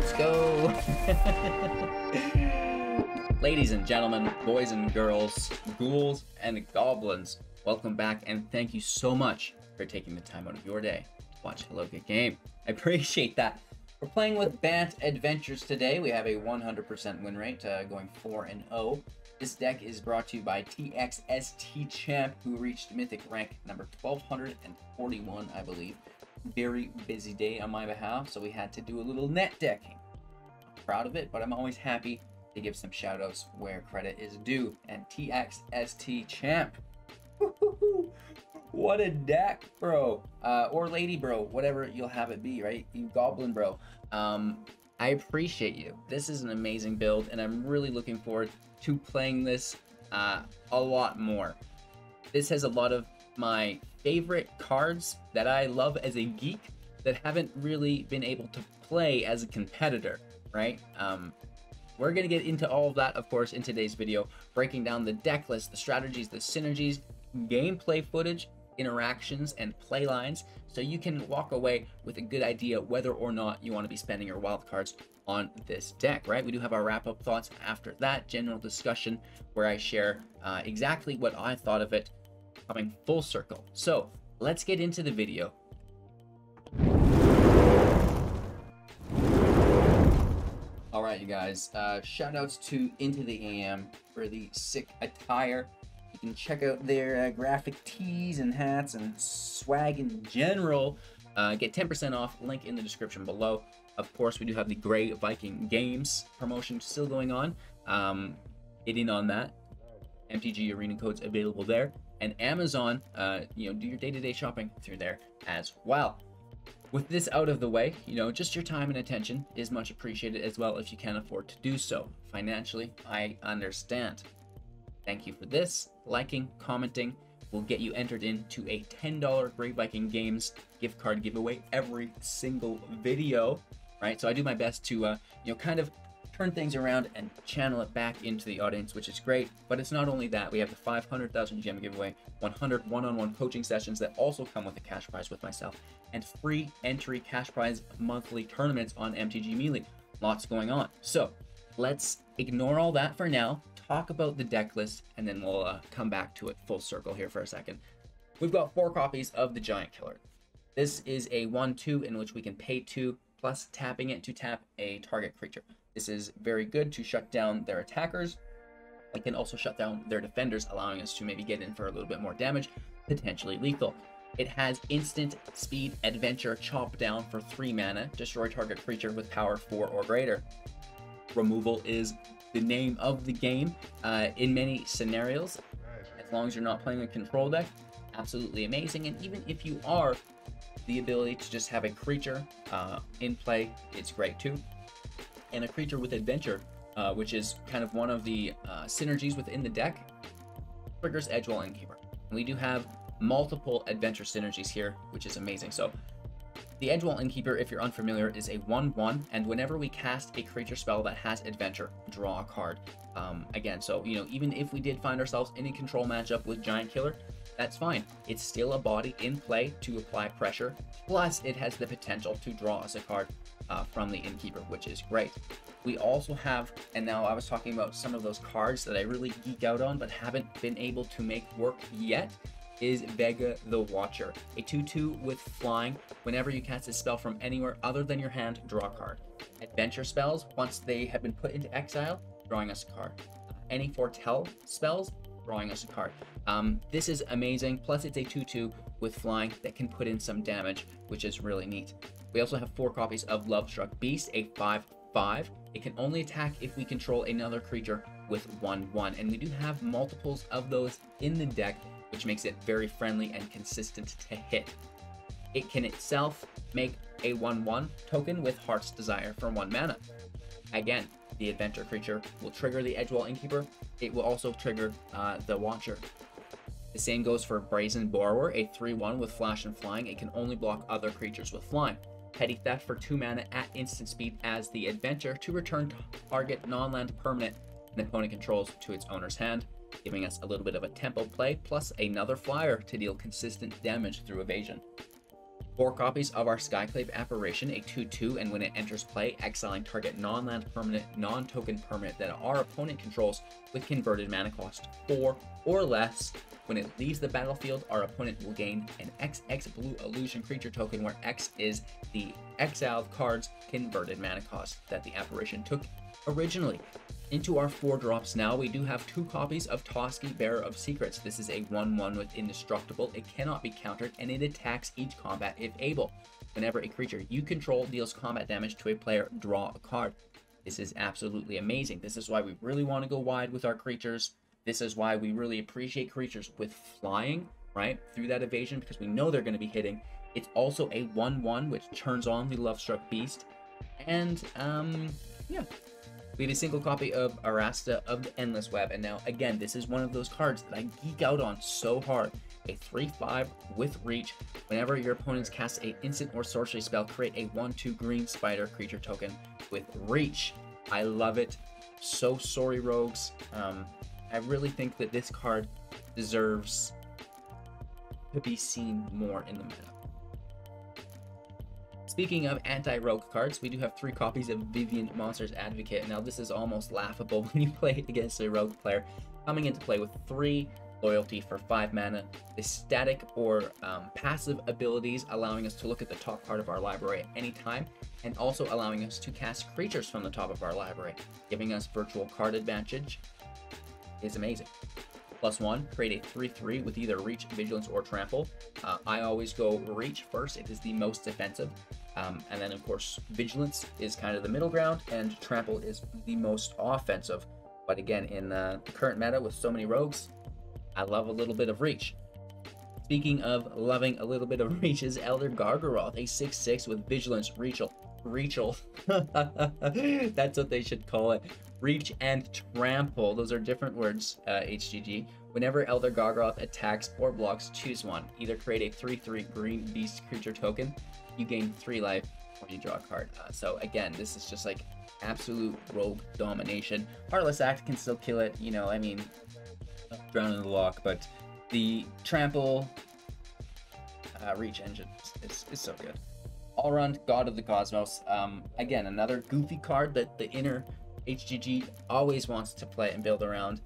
Let's go. Ladies and gentlemen, boys and girls, ghouls and goblins, welcome back and thank you so much for taking the time out of your day to watch a good game. I appreciate that. We're playing with Bant Adventures today. We have a 100% win rate, going 4-0. This deck is brought to you by TXST Champ, who reached Mythic rank number 1241, I believe. Very busy day on my behalf, so we had to do a little net decking. I'm proud of it, but I'm always happy to give some shout outs where credit is due. And TXST Champ, what a deck, bro, or lady, bro, whatever you'll have it be, right? You goblin, bro. I appreciate you. This is an amazing build, and I'm really looking forward to playing this a lot more. This has a lot of my favorite cards that I love as a geek that haven't really been able to play as a competitor, right? We're going to get into all of that, of course, in today's video, breaking down the deck list, the strategies, the synergies, gameplay footage, interactions, and play lines, so you can walk away with a good idea whether or not you want to be spending your wild cards on this deck, right? We do have our wrap-up thoughts after that, general discussion where I share exactly what I thought of it, coming full circle. So let's get into the video. All right, you guys, shout outs to Into the AM for the sick attire. You can check out their graphic tees and hats and swag in general. Get 10% off, link in the description below. Of course, we do have the Grey Viking Games promotion still going on. Get in on that. MTG arena codes available there. And Amazon, do your day-to-day shopping through there as well. With this out of the way, just your time and attention is much appreciated as well if you can afford to do so. Financially, I understand. Thank you for this. Liking, commenting will get you entered into a $10 Grey Viking Games gift card giveaway every single video, right? So I do my best to, kind of turn things around and channel it back into the audience, which is great. But it's not only that. We have the 500,000 gem giveaway, 100 one-on-one coaching sessions that also come with a cash prize with myself, and free entry cash prize monthly tournaments on MTG Melee. Lots going on. So let's ignore all that for now, talk about the deck list, and then we'll come back to it full circle here for a second. We've got 4 copies of the Giant Killer. This is a 1/2 in which we can pay 2 plus tapping it to tap a target creature. This is very good to shut down their attackers. It can also shut down their defenders, allowing us to maybe get in for a little bit more damage, potentially lethal. It has instant speed adventure chop down for 3 mana, destroy target creature with power 4 or greater. Removal is the name of the game in many scenarios, as long as you're not playing a control deck. Absolutely amazing. And even if you are, the ability to just have a creature in play, it's great too. And a creature with adventure, which is kind of one of the synergies within the deck, triggers Edgewall Innkeeper. And we do have multiple adventure synergies here, which is amazing. So the Edgewall Innkeeper, if you're unfamiliar, is a 1/1, and whenever we cast a creature spell that has adventure, draw a card. Again, so even if we did find ourselves in a control matchup with Giant Killer, that's fine. It's still a body in play to apply pressure, plus it has the potential to draw us a card from the Innkeeper, which is great. We also have, and now I was talking about some of those cards that I really geek out on but haven't been able to make work yet, is Vega the Watcher. A 2/2 with flying. Whenever you cast a spell from anywhere other than your hand, draw a card. Adventure spells, once they have been put into exile, drawing us a card. Any foretell spells, drawing us a card. This is amazing. Plus it's a 2/2 with flying that can put in some damage, which is really neat. We also have 4 copies of Lovestruck Beast, a 5/5. It can only attack if we control another creature with 1/1, and we do have multiples of those in the deck, which makes it very friendly and consistent to hit. It can itself make a 1/1 token with Heart's Desire for 1 mana. Again, the adventure creature will trigger the Edgewall Innkeeper. It will also trigger the Watcher. The same goes for Brazen Borrower, a 3/1 with flash and flying. It can only block other creatures with flying. Petty Theft for 2 mana at instant speed as the adventure to return target non-land permanent an opponent controls to its owner's hand, giving us a little bit of a tempo play, plus another flyer to deal consistent damage through evasion. 4 copies of our Skyclave Apparition, a 2/2, and when it enters play, exiling target non-land permanent, non-token permanent that our opponent controls with converted mana cost 4 or less. When it leaves the battlefield, our opponent will gain an XX blue illusion creature token, where X is the exiled card's converted mana cost that the apparition took originally. Into our 4 drops now, we do have 2 copies of Toski, Bearer of Secrets. This is a 1/1 with Indestructible. It cannot be countered, and it attacks each combat if able. Whenever a creature you control deals combat damage to a player, draw a card. This is absolutely amazing. This is why we really want to go wide with our creatures. This is why we really appreciate creatures with flying, right, through that evasion, because we know they're going to be hitting. It's also a 1/1, which turns on the Lovestruck Beast. And, yeah. We have a single copy of Arasta of the Endless Web. And now, again, this is one of those cards that I geek out on so hard. A 3/5 with reach. Whenever your opponents cast an instant or sorcery spell, create a 1/2 green spider creature token with reach. I love it. So sorry, rogues. I really think that this card deserves to be seen more in the meta. Speaking of anti-rogue cards, we do have 3 copies of Vivian, Monsters Advocate. Now, this is almost laughable when you play it against a rogue player. Coming into play with 3 loyalty for 5 mana, the static or passive abilities, allowing us to look at the top part of our library at any time, and also allowing us to cast creatures from the top of our library, giving us virtual card advantage. Is amazing. +1, create a 3/3 with either Reach, Vigilance, or Trample. I always go Reach first. It is the most defensive. And then, of course, Vigilance is kind of the middle ground, and Trample is the most offensive. But again, in the current meta with so many rogues, I love a little bit of Reach. Speaking of loving a little bit of Reach, is Elder Gargaroth, a 6/6 with Vigilance, Reachel. That's what they should call it. Reach and Trample. Those are different words, HGG. Whenever Elder Gargaroth attacks or blocks, choose one. Either create a 3/3 green beast creature token. You gain 3 life or you draw a card. So again, this is just like absolute rogue domination. Heartless Act can still kill it, you know, I mean, drown in the lock, but the Trample Reach engine is so good. Alrund, God of the Cosmos. Again, another goofy card that the inner HGG always wants to play and build around.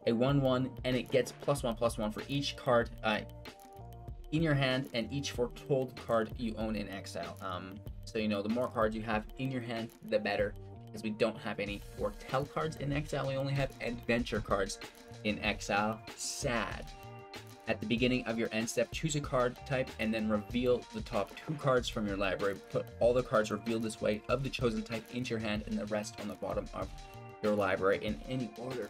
A 1/1, and it gets +1/+1 for each card in your hand and each foretold card you own in exile. So, you know, the more cards you have in your hand, the better, because we don't have any foretell cards in exile. We only have adventure cards in exile. Sad. At the beginning of your end step, choose a card type and then reveal the top 2 cards from your library. Put all the cards revealed this way of the chosen type into your hand and the rest on the bottom of your library in any order.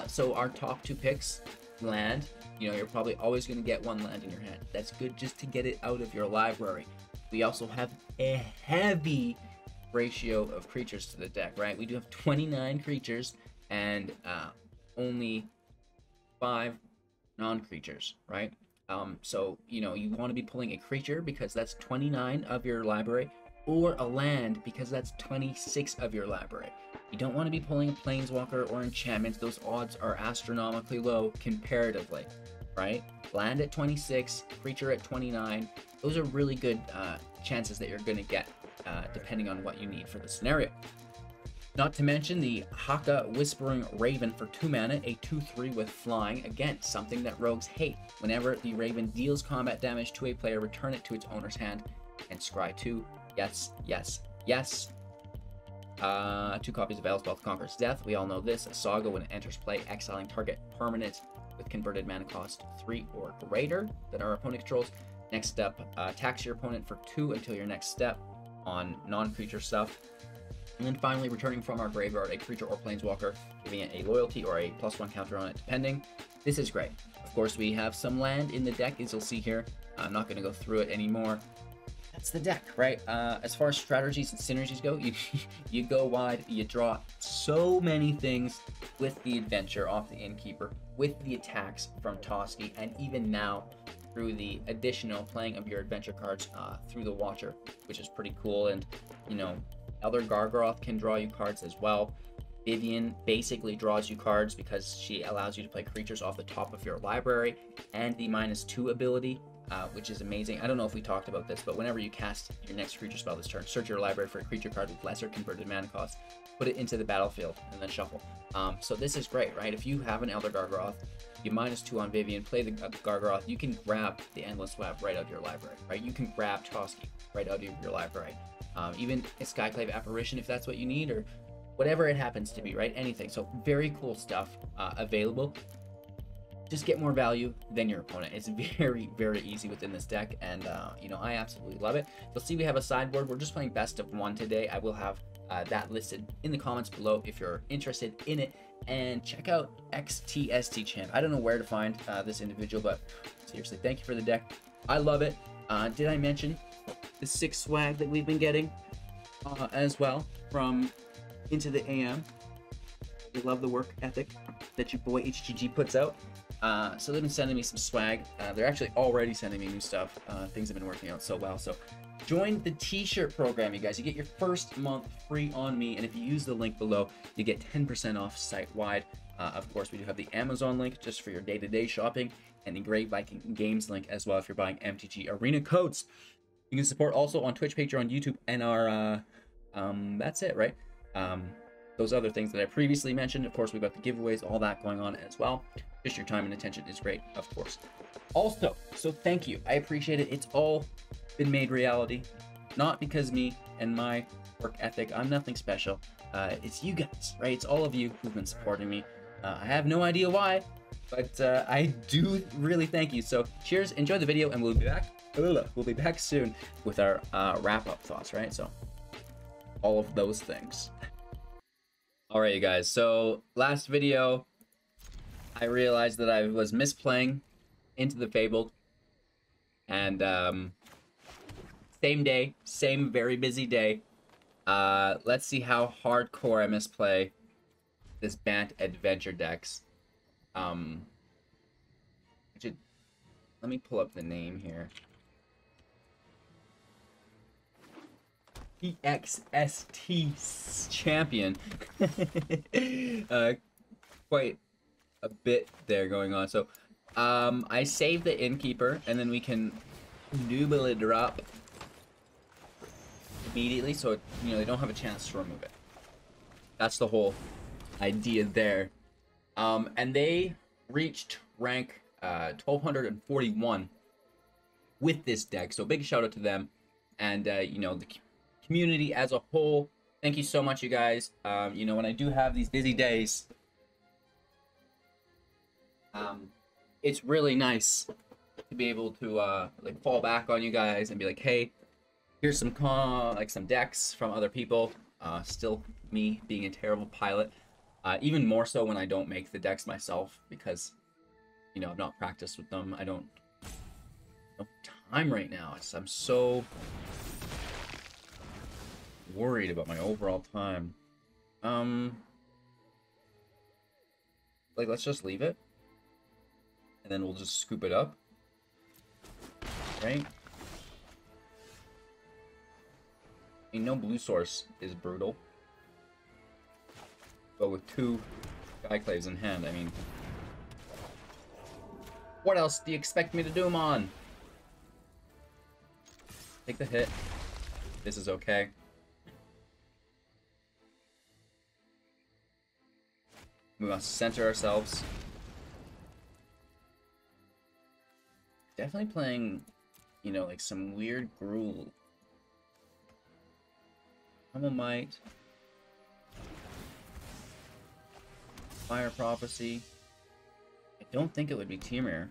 So our top 2 picks, land. You know, you're probably always going to get 1 land in your hand. That's good just to get it out of your library. We also have a heavy ratio of creatures to the deck, right? We do have 29 creatures and only 5 non-creatures, right? So, you know, you want to be pulling a creature because that's 29 of your library, or a land because that's 26 of your library. You don't want to be pulling a planeswalker or enchantment. Those odds are astronomically low comparatively, right? Land at 26, creature at 29. Those are really good chances that you're going to get depending on what you need for the scenario. Not to mention the Haka Whispering Raven for 2 mana, a 2/3 with flying. Again, something that rogues hate. Whenever the Raven deals combat damage to a player, return it to its owner's hand and scry 2. Yes, yes, yes. 2 copies of Elspeth Conquers Death. We all know this. A saga when it enters play, exiling target permanent with converted mana cost 3 or greater that our opponent controls. Next step, tax your opponent for 2 until your next step on non-creature stuff. And then finally, returning from our graveyard a creature or planeswalker, giving it a loyalty or a +1 counter on it, depending. This is great. Of course, we have some land in the deck, as you'll see here. I'm not going to go through it anymore. That's the deck, right? As far as strategies and synergies go, you go wide, you draw so many things with the adventure off the Innkeeper, with the attacks from Toski, and even now through the additional playing of your adventure cards through the Watcher, which is pretty cool. And, you know, Elder Gargaroth can draw you cards as well. Vivian basically draws you cards because she allows you to play creatures off the top of your library, and the -2 ability which is amazing. I don't know if we talked about this, but whenever you cast your next creature spell this turn, search your library for a creature card with lesser converted mana cost, put it into the battlefield, and then shuffle. So this is great, right? If you have an Elder Gargaroth, you -2 on Vivian, play the Gargoroth, you can grab the Endless Web right out of your library, right? You can grab Toski right out of your library. Even a Skyclave Apparition if that's what you need, or whatever it happens to be, right? Anything. So very cool stuff available. Just get more value than your opponent. It's very, very easy within this deck, and you know, I absolutely love it. You'll see we have a sideboard. We're just playing best of 1 today. I will have that listed in the comments below if you're interested in it. And check out XTST Champ. I don't know where to find this individual, but seriously, thank you for the deck. I love it. Did I mention the 6 swag that we've been getting as well from Into the AM? We love the work ethic that your boy HGG puts out. So they've been sending me some swag. They're actually already sending me new stuff. Things have been working out so well. So join the t-shirt program, you guys. You get your first month free on me, and if you use the link below, you get 10% off site-wide. Of course, we do have the Amazon link just for your day-to-day shopping, and the Great Viking Games link as well if you're buying MTG Arena codes. You can support also on Twitch, Patreon, YouTube, and our that's it, right? Those other things that I previously mentioned. Of course, we've got the giveaways, all that going on as well. Just your time and attention is great, of course. Also, so thank you. I appreciate it. It's all been made reality. Not because me and my work ethic. I'm nothing special. It's you guys, right? It's all of you who've been supporting me. I have no idea why, but I do really thank you. So cheers, enjoy the video, and we'll be back. We'll be back soon with our wrap-up thoughts, right? So all of those things. All right, you guys. So last video, I realized that I was misplaying Into the Fabled, and same day, same very busy day. Let's see how hardcore I misplay this Bant adventure decks. Let me pull up the name here. EXST champion. Quite a bit there going on. So I save the Innkeeper, and then we can double drop immediately, so you know they don't have a chance to remove it. That's the whole idea there. And they reached rank 1241 with this deck, so big shout out to them, and you know, the community as a whole. Thank you so much, you guys. You know, when I do have these busy days, it's really nice to be able to like fall back on you guys and be like, hey, here's some some decks from other people. Still me being a terrible pilot, even more so when I don't make the decks myself, because you know, I've not practiced with them. I don't have time right now. I'm so worried about my overall time. Like, let's just leave it, and then we'll just scoop it up, right? I mean, no blue source is brutal, but with 2 Skyclaves in hand, I mean, what else do you expect me to do them on? Take the hit. This is okay. We must center ourselves. Definitely playing, you know, like some weird gruel. Might. Fire Prophecy. I don't think it would be Temur.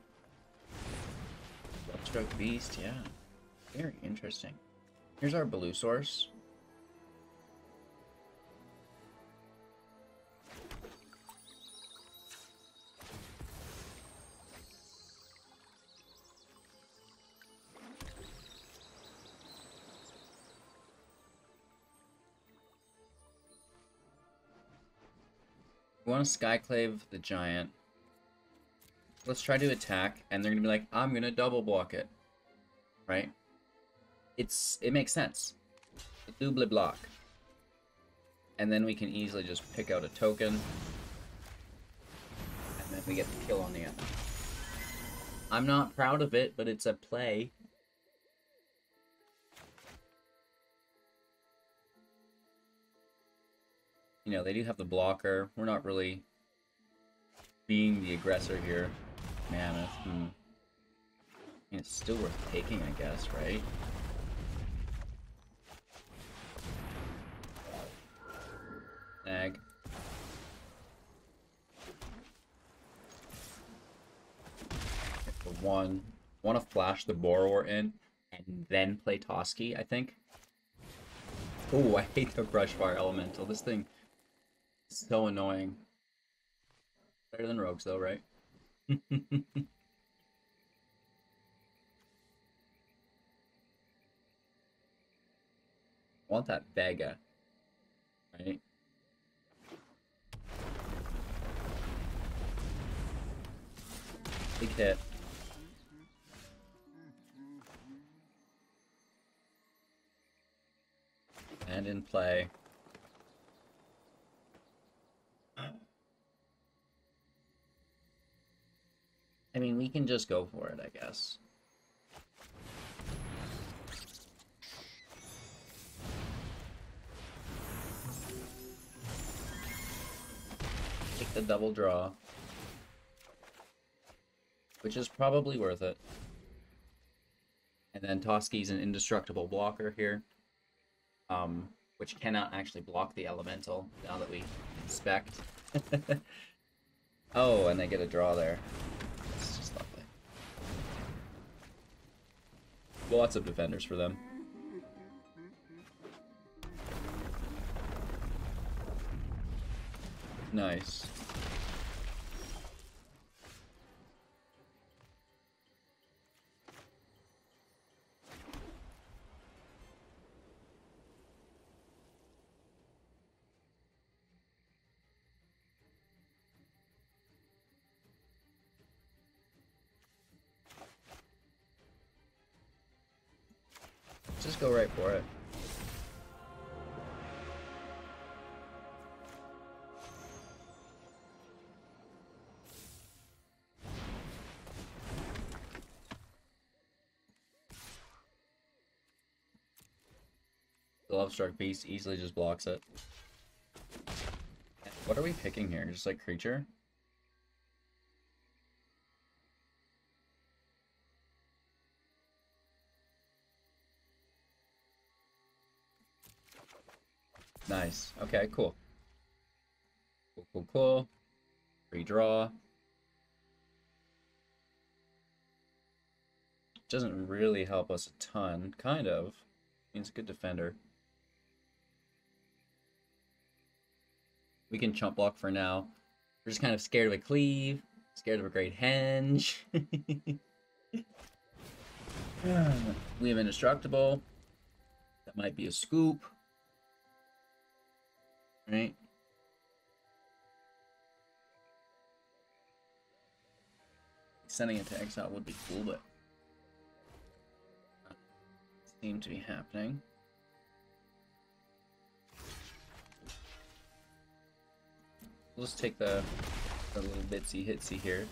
Lovestruck Beast, yeah. Very interesting. Here's our blue source. We want to Skyclave the Giant. Let's try to attack, and they're gonna be like, I'm gonna double block it. Right? It makes sense. A double block. And then we can easily just pick out a token. And then we get the kill on the end. I'm not proud of it, but it's a play. You know, they do have the blocker. We're not really being the aggressor here. Mammoth. I mean, it's still worth taking, I guess, right? Snag. For one. Want to flash the Borrower in and then play Toski, I think. Oh, I hate the Brushfire Elemental. This thing is so annoying. Better than Rogues, though, right? Want that Vega, right? Big hit. And in play. I mean, we can just go for it, I guess. Take the double draw. Which is probably worth it. And then Toski's an indestructible blocker here. Which cannot actually block the elemental, now that we inspect. Oh, and they get a draw there. It's just lovely. Lots of defenders for them. Nice. Just go right for it. The Lovestruck Beast easily just blocks it. What are we picking here? Just like creature? Nice. Okay, cool. Cool. Redraw. Doesn't really help us a ton. Kind of. He's a good defender. We can chump block for now. We're just kind of scared of a cleave. Scared of a great henge. We have indestructible. That might be a scoop. Right? Sending it to exile would be cool, but seem to be happening. We'll just take the little bitsy hitsy here.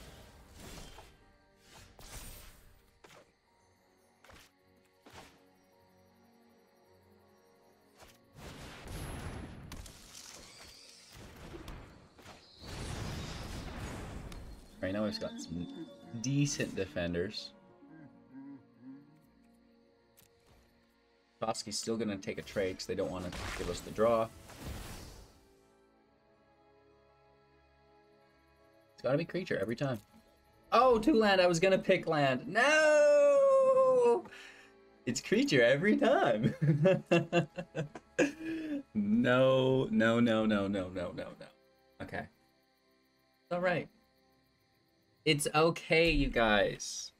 Right now we've got some decent defenders. Toski's still gonna take a trade because they don't want to give us the draw. It's gotta be creature every time. Oh, 2 land! I was gonna pick land. No! It's creature every time. No. Okay. It's alright. It's okay, you guys.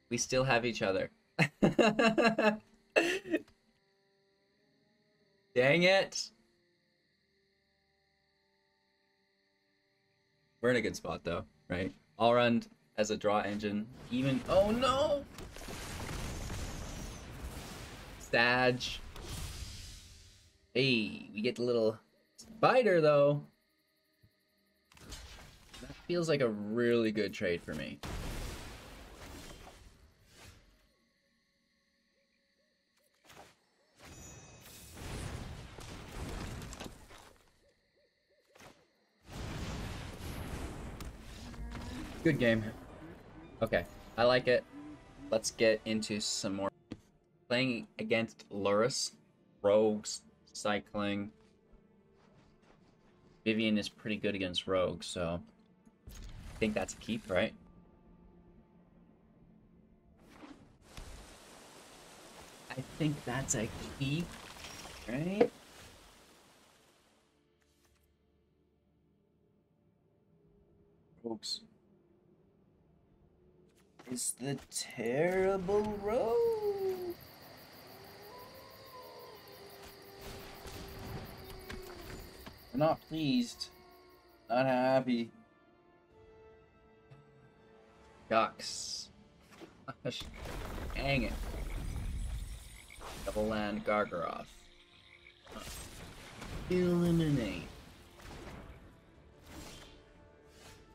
We still have each other. Dang it. We're in a good spot, though, right? Arrund as a draw engine. Even... Oh, no! Sag. Hey, we get the little spider, though. That feels like a really good trade for me. Good game. Okay, I like it. Let's get into some more. Playing against Lurrus, rogues, cycling. Vivian is pretty good against rogues, so I think that's a keep, right? I think that's a keep, right? Rogues is the terrible rogue. We're not pleased. Not happy. Ducks. Dang it. Double land Gargoroth. Eliminate.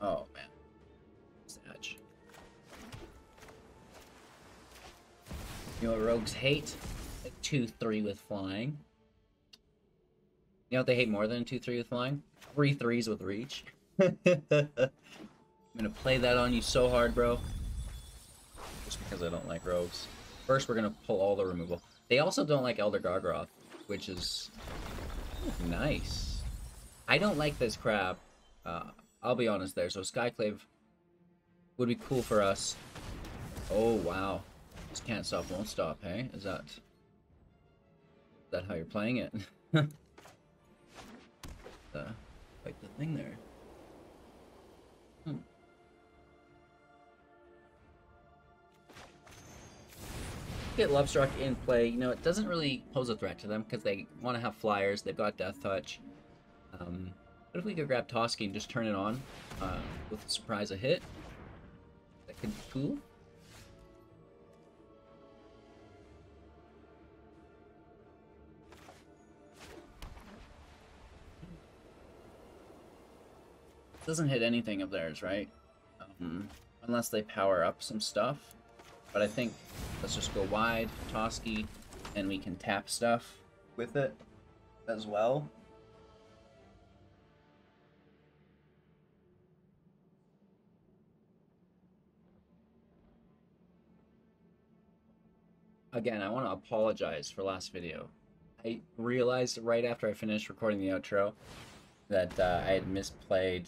Oh man. Edge. You know what rogues hate? A 2-3 with flying. You know what they hate more than a 2-3 with flying? 3 3s with reach. I'm gonna play that on you so hard, bro. Just because I don't like rogues. First, we're gonna pull all the removal. They also don't like Elder Gargaroth, which is nice. I don't like this crab. I'll be honest there. So Skyclave would be cool for us. Oh wow, just can't stop, won't stop. Hey, is that how you're playing it? Like the thing there. Get Lovestruck in play. You know, it doesn't really pose a threat to them because they want to have flyers. They've got Death Touch. But if we could grab Toski and just turn it on with a surprise a hit, that could be cool. Doesn't hit anything of theirs, right? Unless they power up some stuff. But I think let's just go wide, Toski, and we can tap stuff with it as well. Again, I want to apologize for last video. I realized right after I finished recording the outro that I had misplayed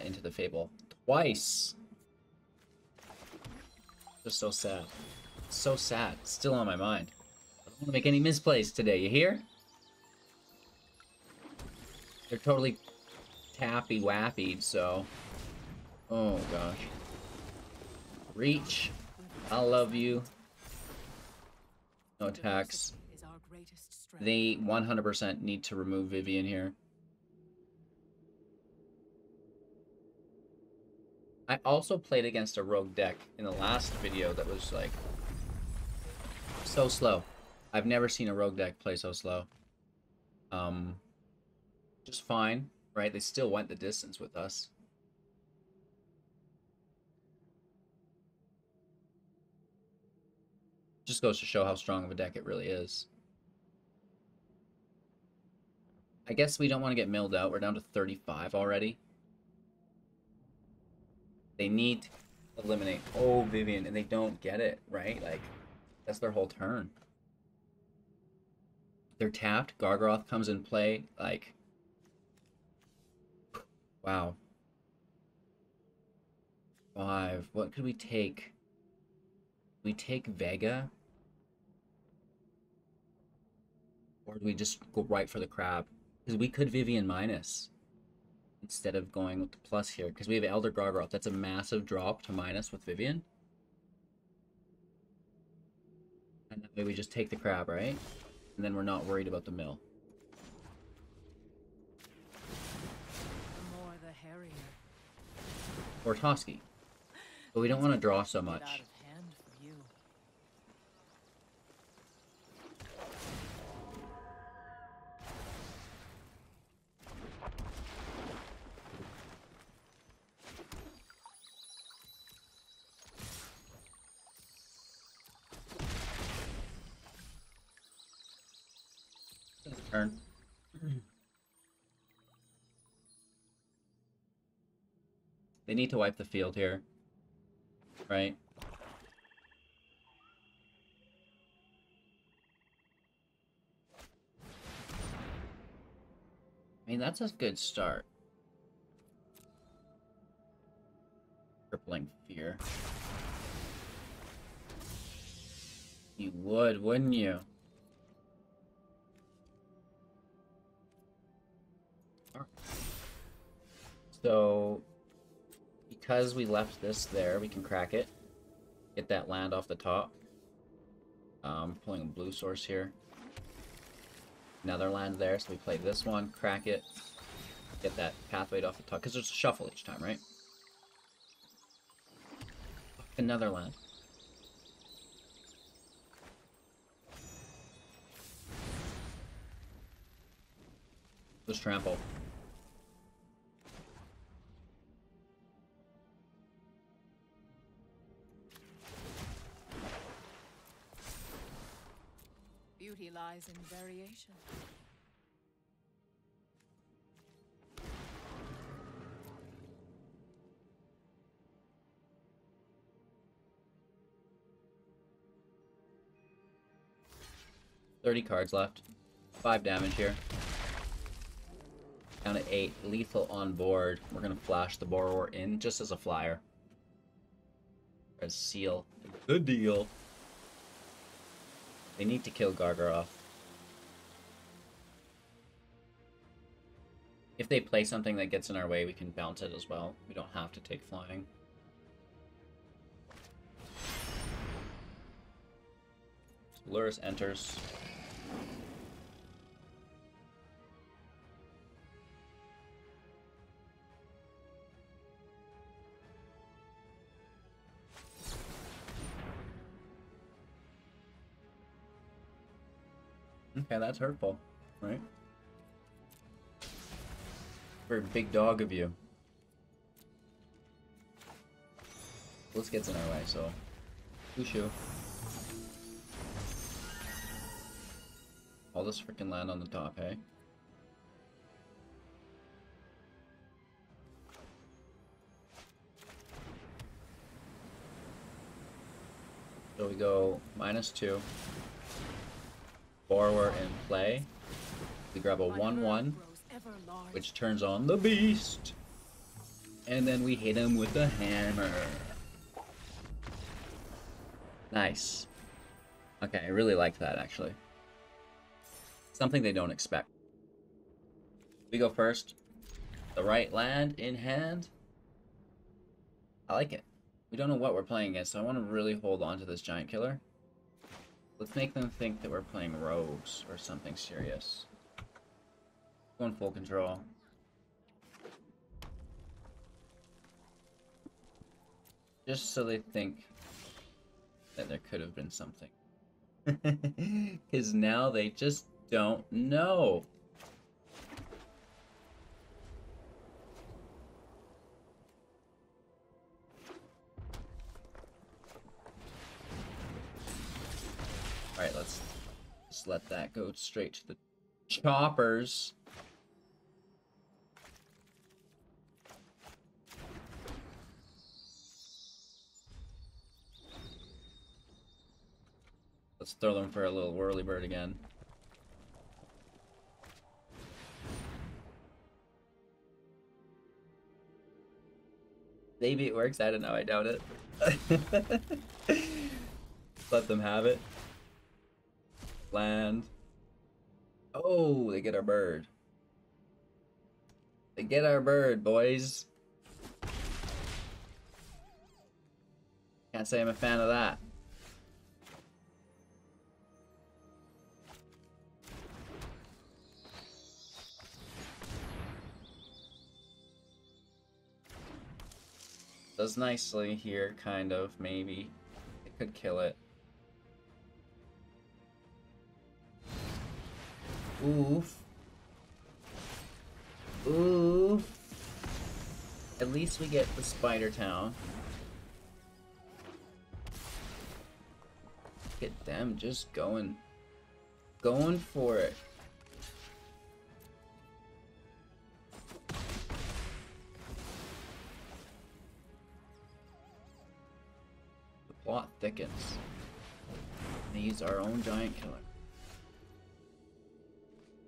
Into the Fable twice. Just so sad. So sad. Still on my mind. I don't want to make any misplays today, you hear? They're totally tappy-wappy, so... Oh, gosh. Reach. I love you. No attacks. They 100% need to remove Vivian here. I also played against a rogue deck in the last video that was like so slow. I've never seen a rogue deck play so slow. Just fine, right? They still went the distance with us. Just goes to show how strong of a deck it really is. I guess we don't want to get milled out. We're down to 35 already. They need to eliminate Vivian, and they don't get it, right? Like, that's their whole turn. They're tapped. Gargoroth comes in play. Like, wow. 5. What could we take? We take Vega? Or do we just go right for the crab? Because we could Vivian minus instead of going with the plus here. Because we have Elder Gargaroth. That's a massive drop to minus with Vivian. And that way we just take the crab, right? And then we're not worried about the mill. The more the harrier. Or Toski. But we don't want to draw so much. Turn. They need to wipe the field here. Right? I mean, that's a good start. Crippling Fear. You would, wouldn't you? So, because we left this there, we can crack it. Get that land off the top. Pulling a blue source here. Another land there, so we play this one, crack it. Get that pathway off the top, because there's a shuffle each time, right? Another land. Let's trample. Beauty lies in variation. $30 cards left. 5 damage here. Down to 8. Lethal on board. We're gonna flash the Borrower in just as a flyer. As seal. Good deal. They need to kill Gargoroth. If they play something that gets in our way, we can bounce it as well. We don't have to take flying. Lurrus enters. Okay, that's hurtful, right? Very big dog of you. This gets in our way, so... Ushu. All this freaking land on the top, hey? So we go -2. Borrower in play. We grab a 1/1, which turns on the beast. And then we hit him with a hammer. Nice. Okay, I really like that, actually. Something they don't expect. We go first. The right land in hand. I like it. We don't know what we're playing against, so I want to really hold on to this giant killer. Let's make them think that we're playing rogues or something serious. Going full control. Just so they think that there could have been something. Because now they just don't know. Alright, let's just let that go straight to the choppers. Let's throw them for a little whirly bird again. Maybe it works, I don't know, I doubt it. Let them have it. Land. Oh, they get our bird. They get our bird, boys. Can't say I'm a fan of that. Does nicely here, kind of, maybe. It could kill it. Oof. Oof. At least we get the Spider Town. Look at them just going for it. They use our own giant killer.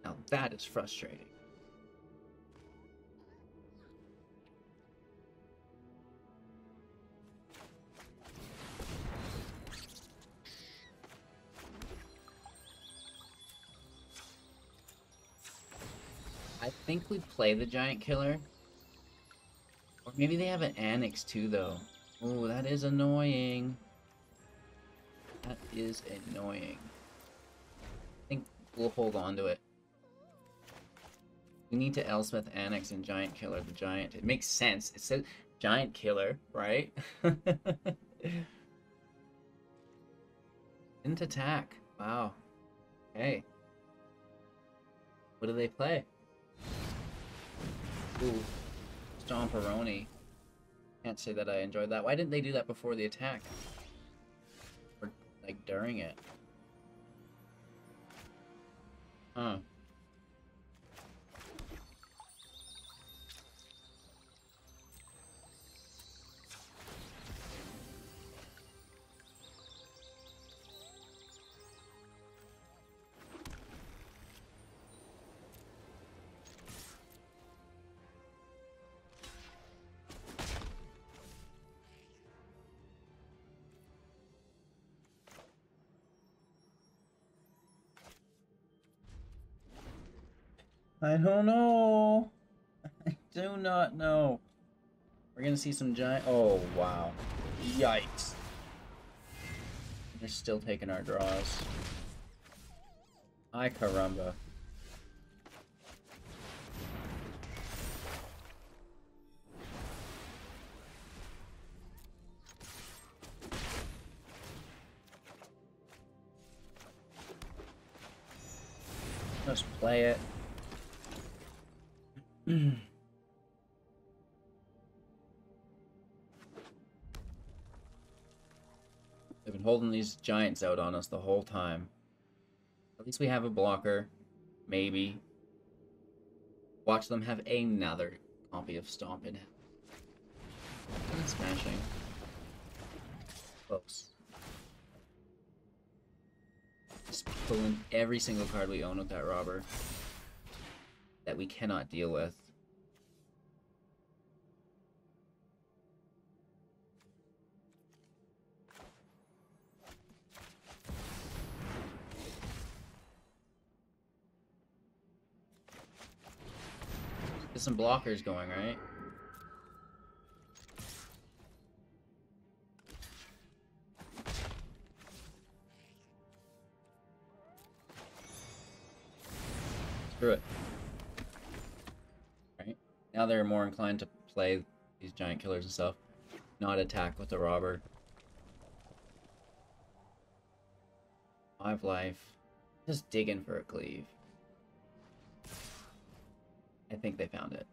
Now that is frustrating. I think we play the giant killer. Or maybe they have an annex too, though. Oh, that is annoying. That is annoying. I think we'll hold on to it. We need to Elspeth annex and giant killer the giant. It makes sense. It says giant killer, right? Didn't attack. Wow. Okay. What do they play? Ooh. Stomperoni. Can't say that I enjoyed that. Why didn't they do that before the attack? Or, like, during it? Huh. I don't know. I do not know. We're gonna see some giant. Oh, wow. Yikes. They're still taking our draws. Ay caramba. Let's play it. They've been holding these giants out on us the whole time. At least we have a blocker. Maybe. Watch them have another copy of Stomp in it. And smashing. Close. Just pulling every single card we own with that robber. That we cannot deal with. Get some blockers going, right? Screw it. Right? Now they're more inclined to play these giant killers and stuff, not attack with the robber. 5 life. Just digging for a cleave. I think they found it.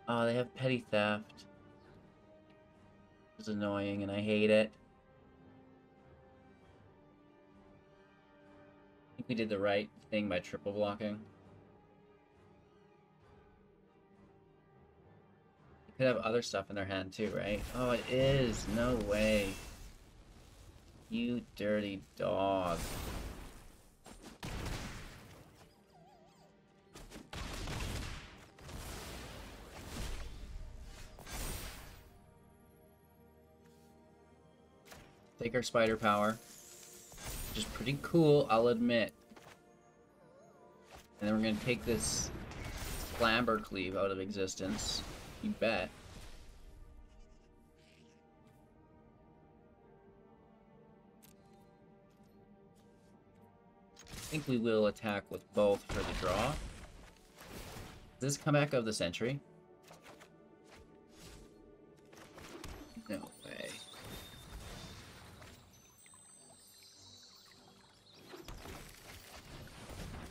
Oh, they have petty theft. It's annoying and I hate it. I think we did the right thing by triple blocking. They could have other stuff in their hand too, right? Oh, it is. No way. You dirty dog. Take our spider power, which is pretty cool, I'll admit. And then we're gonna take this Clamber Cleave out of existence. You bet. I think we will attack with both for the draw. Is this comeback of the century? No way.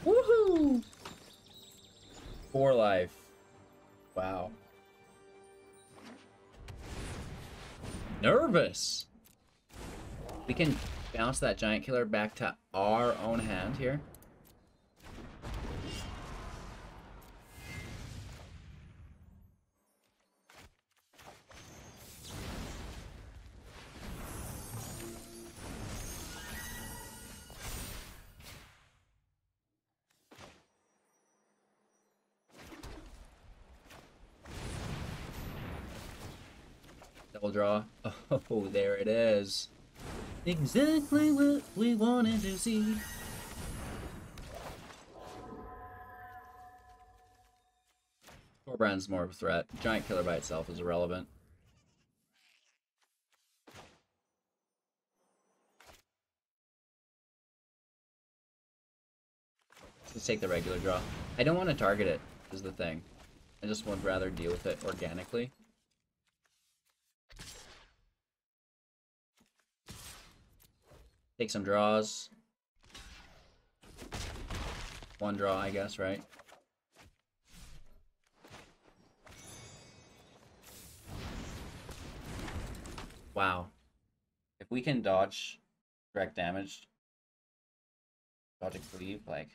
Woohoo! 4 life. Wow. Nervous. We can Bounce that giant killer back to our own hand here. Double draw. Oh, there it is. Exactly what we wanted to see. Torbrand's more of a threat. Giant killer by itself is irrelevant. Let's take the regular draw. I don't want to target it, is the thing. I just would rather deal with it organically. Take some draws. One draw, I guess, right? Wow. If we can dodge direct damage, dodge a cleave, like...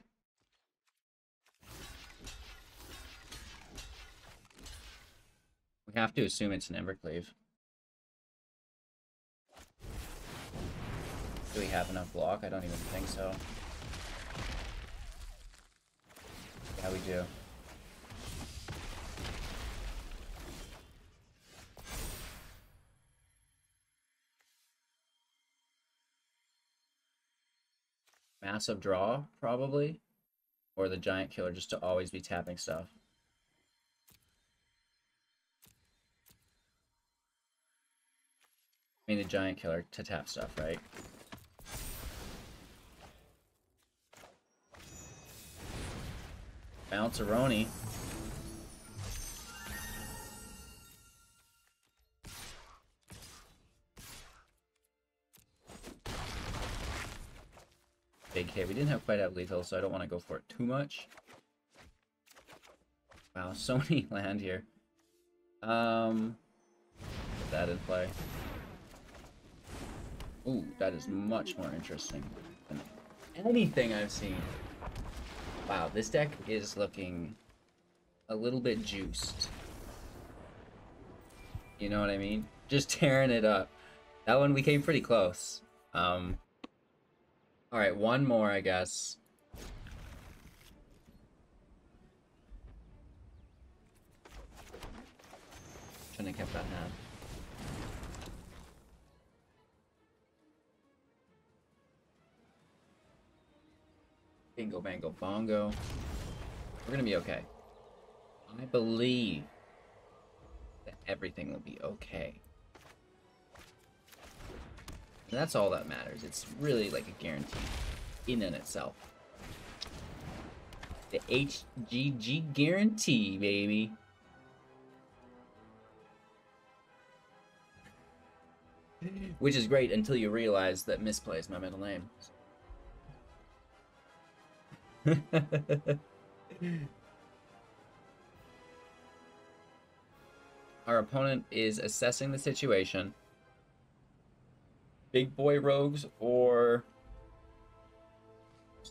We have to assume it's an Evercleave. Do we have enough block? I don't even think so. Yeah, we do. Massive draw, probably. Or the giant killer, just to always be tapping stuff. I mean, the giant killer to tap stuff, right? Bounceroni. Big hit. We didn't have quite have lethal, so I don't want to go for it too much. Wow, so many land here. Put that in play. Ooh, that is much more interesting than anything I've seen. Wow, this deck is looking a little bit juiced. You know what I mean? Just tearing it up. That one we came pretty close. Alright, one more, I guess. Shouldn't have kept that hand. Bingo, bango, bongo. We're gonna be okay. I believe that everything will be okay. And that's all that matters. It's really like a guarantee in and itself. The HGG guarantee, baby. Which is great until you realize that misplay is my middle name. Our opponent is assessing the situation. Big boy rogues or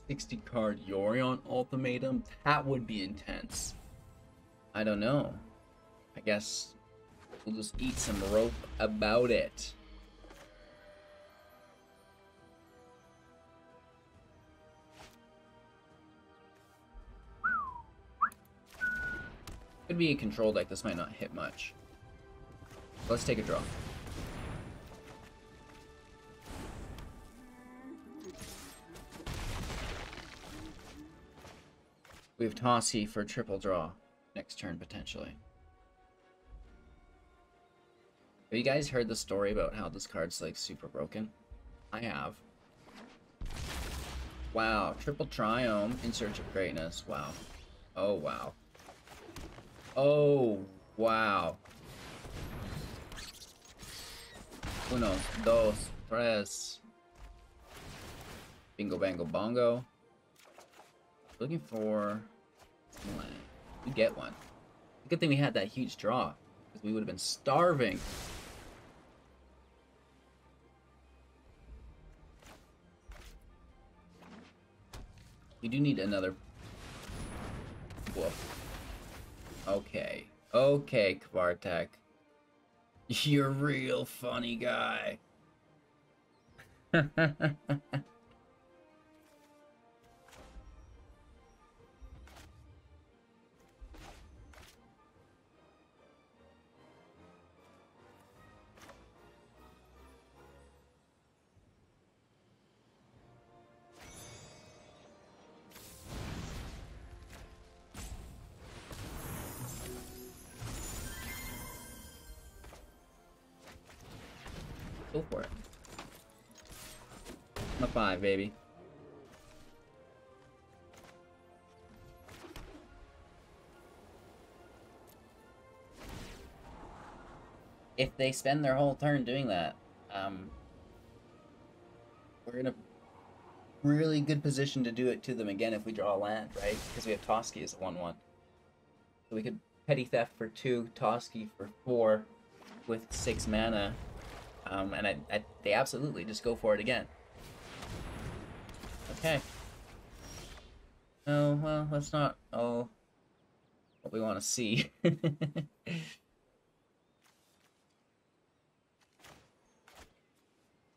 60 card Yorion ultimatum. That would be intense. I don't know. I guess we'll just eat some rope about it. Could be a control deck. This might not hit much. Let's take a draw. We have Toski for triple draw next turn, potentially. Have you guys heard the story about how this card's like super broken? I have. Wow, triple triome in search of greatness. Wow. Oh, wow. Oh, wow. Uno, dos, tres. Bingo, bango, bongo. Looking for land. We get one. Good thing we had that huge draw, because we would have been starving. We do need another wolf. Okay. Okay, Kvartek. You're a real funny guy. Go for it. I'm a 5, baby. If they spend their whole turn doing that, we're in a really good position to do it to them again if we draw a land, right? Because we have Toski as a 1/1. So we could Petty Theft for 2, Toski for 4 with 6 mana. And they absolutely just go for it again. Okay. Oh, well, that's not what we want to see.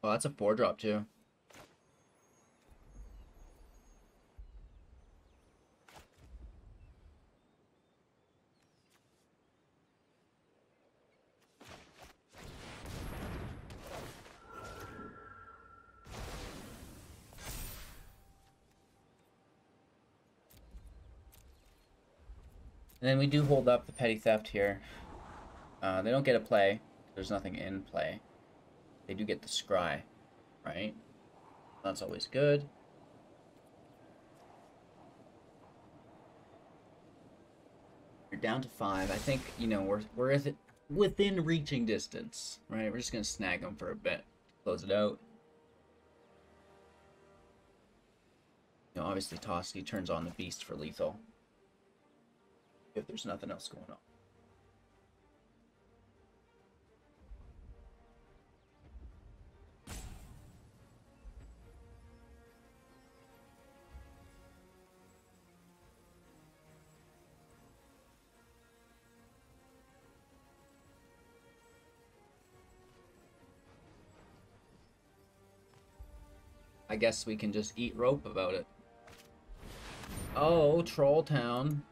Oh, that's a 4-drop too. And then we do hold up the Petty Theft here. They don't get a play. There's nothing in play. They do get the Scry, right? That's always good. You're down to 5. I think, you know, we're within reaching distance, right? We're just going to snag them for a bit. Close it out. You know, obviously Toski turns on the Beast for lethal. If there's nothing else going on. I guess we can just eat rope about it. Oh, Troll Town.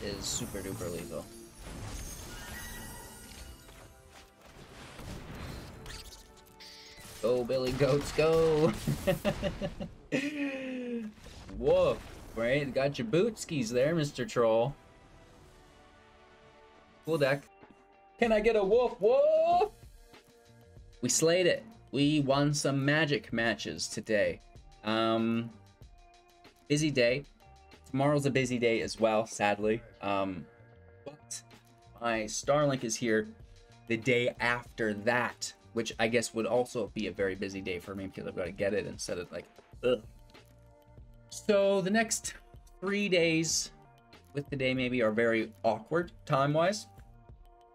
Is super duper lethal. Go, Billy Goats, go! Whoa, right? Got your bootskis there, Mr. Troll. Cool deck. Can I get a woof woof? We slayed it. We won some magic matches today. Busy day. Tomorrow's a busy day as well, sadly. But my Starlink is here the day after that, which I guess would also be a very busy day for me because I've got to get it and set it like, ugh. So the next 3 days with the day maybe are very awkward time-wise,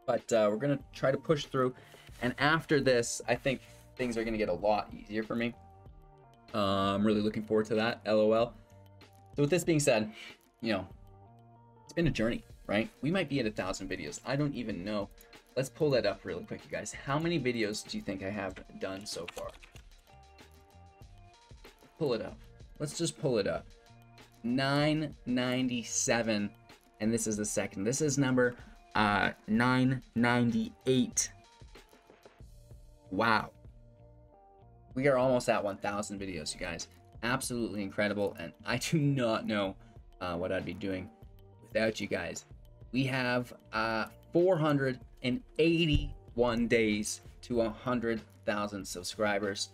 but we're going to try to push through. And after this, I think things are going to get a lot easier for me. I'm really looking forward to that, LOL. So with this being said, you know, it's been a journey, right? We might be at 1,000 videos. I don't even know. Let's pull that up really quick, you guys. How many videos do you think I have done so far? Pull it up. Let's just pull it up. 997, and this is the second. This is number 998. Wow. We are almost at 1,000 videos, you guys. Absolutely incredible, and I do not know what I'd be doing without you guys. We have 481 days to 100,000 subscribers.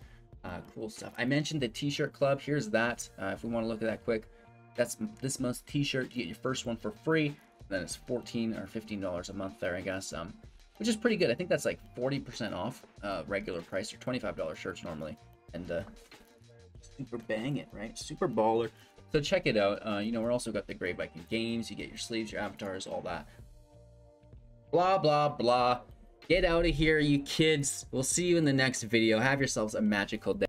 Cool stuff. I mentioned the t-shirt club. Here's that. If we want to look at that quick, that's this month's t-shirt. You get your first one for free. Then it's $14 or $15 a month there, I guess. Which is pretty good. I think that's like 40% off regular price, or $25 shirts normally. And super bang it, right? Super baller. So check it out. You know, we're also got the Grey Viking games. You get your sleeves, your avatars, all that. Blah, blah, blah. Get out of here, you kids. We'll see you in the next video. Have yourselves a magical day.